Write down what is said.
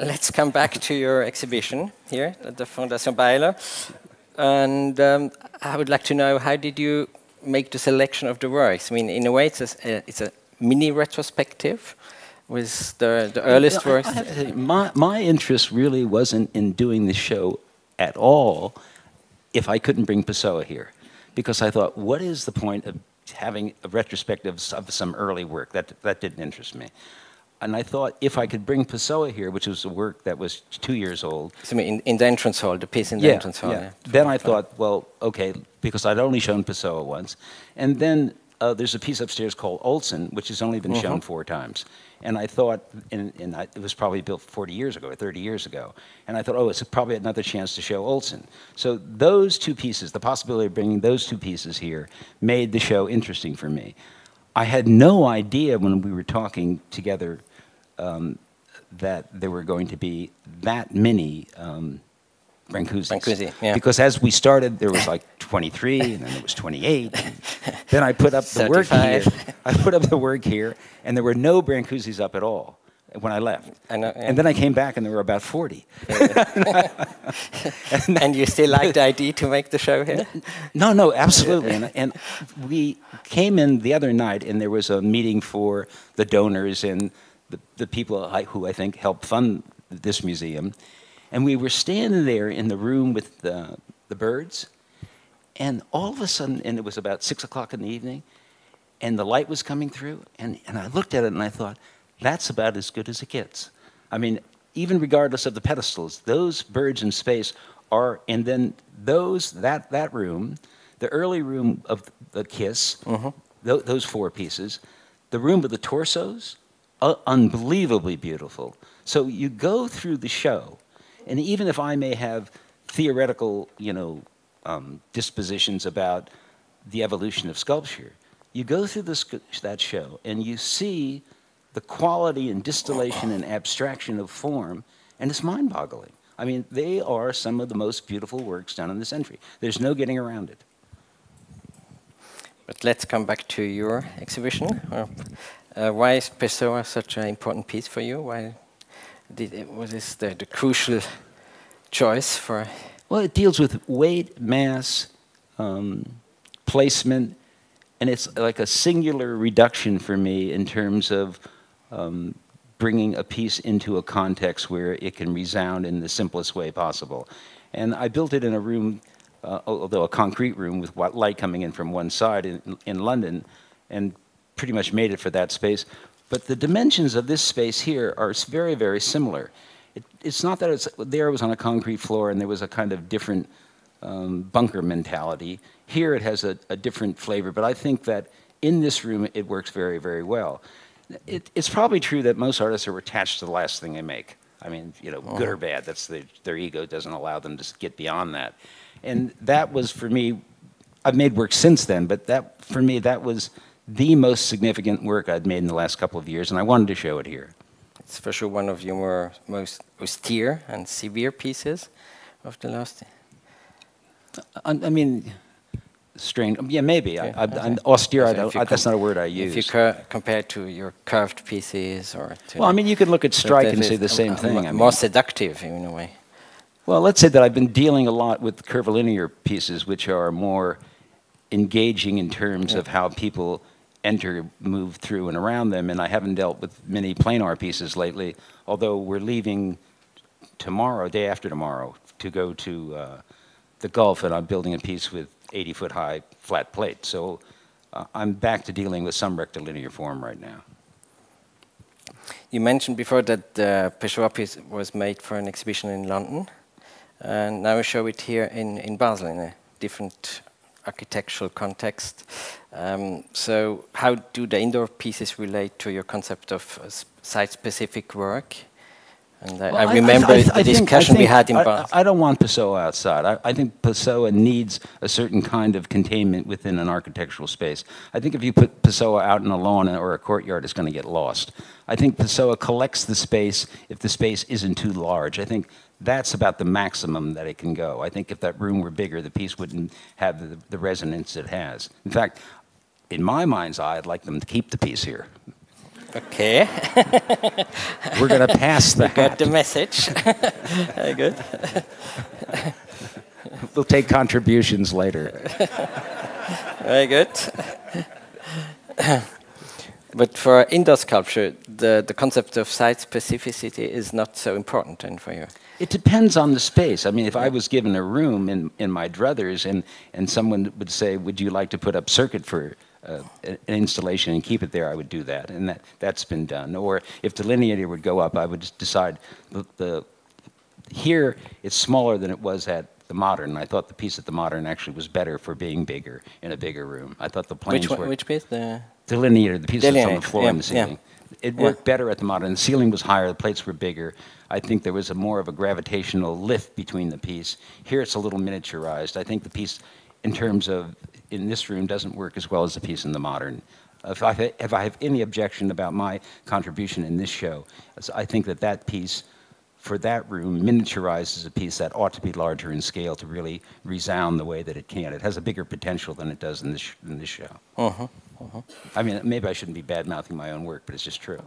Let's come back to your exhibition here at the Fondation Bayler. And I would like to know, how did you make the selection of the works? I mean, in a way, it's a mini retrospective with the earliest works. My interest really wasn't in doing the show at all if I couldn't bring Pessoa here. Because I thought, what is the point of having a retrospective of some early work? That didn't interest me. And I thought if I could bring Pessoa here, which was a work that was 2 years old. So in the entrance hall, the piece in the entrance hall. Yeah. Then I thought, well, okay, because I'd only shown Pessoa once. And then there's a piece upstairs called Olsen, which has only been shown 4 times. And I thought, it was probably built 40 years ago or 30 years ago. And I thought, oh, it's probably another chance to show Olsen. So those 2 pieces, the possibility of bringing those 2 pieces here, made the show interesting for me. I had no idea when we were talking together that there were going to be that many Brancusis. Yeah. Because as we started, there was like 23, and then there was 28. Then I put up the work here. I put up the work here, and there were no Brancusis up at all when I left. And then I came back, and there were about 40. And you still like the idea to make the show here? No, absolutely. And we came in the other night, and there was a meeting for the donors and the people who I think helped fund this museum. And we were standing there in the room with the birds, and all of a sudden, and it was about 6 o'clock in the evening, and the light was coming through, and I looked at it and I thought, that's about as good as it gets. I mean, even regardless of the pedestals, those birds in space are, and then that room, the early room of the Kiss, those 4 pieces, the room with the torsos, unbelievably beautiful. So you go through the show, and even if I may have theoretical, dispositions about the evolution of sculpture, you go through that show, and you see the quality and distillation and abstraction of form, and it's mind-boggling. I mean, they are some of the most beautiful works done in the century. There's no getting around it. But let's come back to your exhibition. Why is Pessoa such an important piece for you? Why was this the crucial choice for? Well, it deals with weight, mass, placement, and it's like a singular reduction for me in terms of bringing a piece into a context where it can resound in the simplest way possible. And I built it in a room, although a concrete room with light coming in from one side in London, and pretty much made it for that space. But the dimensions of this space here are very, very similar. It's not that it was on a concrete floor and there was a kind of different bunker mentality. Here it has a different flavor, but I think that in this room it works very, very well. It's probably true that most artists are attached to the last thing they make. I mean, good or bad, that's their ego doesn't allow them to get beyond that. And that was, for me, I've made work since then, but for me, that was the most significant work I'd made in the last couple of years, and I wanted to show it here. It's for sure one of your most austere and severe pieces of the last. I mean, strange. Yeah, maybe. Yeah, I'm austere. That's not a word I use. If you compare it to your curved pieces, or to well, I mean, you could look at Strike and say the same thing. More seductive in a way. Well, let's say that I've been dealing a lot with curvilinear pieces, which are more engaging in terms of how people enter, move through and around them, and I haven't dealt with many planar pieces lately, although we're leaving tomorrow, day after tomorrow, to go to the Gulf, and I'm building a piece with 80-foot high flat plate. So I'm back to dealing with some rectilinear form right now. You mentioned before that the Pessoa piece was made for an exhibition in London, and now we show it here in Basel in a different architectural context. So how do the indoor pieces relate to your concept of site-specific work? And well, I remember the discussion we had in Basel. I don't want Pessoa outside. I think Pessoa needs a certain kind of containment within an architectural space. I think if you put Pessoa out in a lawn or a courtyard, it's going to get lost. I think Pessoa collects the space if the space isn't too large. I think that's about the maximum that it can go. I think if that room were bigger, the piece wouldn't have the resonance it has. In fact, in my mind's eye, I'd like them to keep the piece here. Okay. We're going to pass the Got hat. the message. Very good. We'll take contributions later. Very good. But for indoor sculpture, the concept of site specificity is not so important then for you. It depends on the space. I mean, if I was given a room in my druthers and someone would say, would you like to put up circuit for an installation and keep it there, I would do that. And that's been done. Or if delineator would go up, I would just decide, here it's smaller than it was at the Modern. I thought the piece at the Modern actually was better for being bigger in a bigger room. I thought the planes were... Which piece? The delineator, the piece that's on the floor and the yeah. ceiling. It worked better at the Modern. The ceiling was higher, the plates were bigger. I think there was more of a gravitational lift between the piece. Here it's a little miniaturized. I think the piece, in terms of, in this room, doesn't work as well as the piece in the Modern. If I have any objection about my contribution in this show, I think that piece, for that room, miniaturizes a piece that ought to be larger in scale to really resound the way that it can. It has a bigger potential than it does in this show. I mean, maybe I shouldn't be bad-mouthing my own work, but it's just true.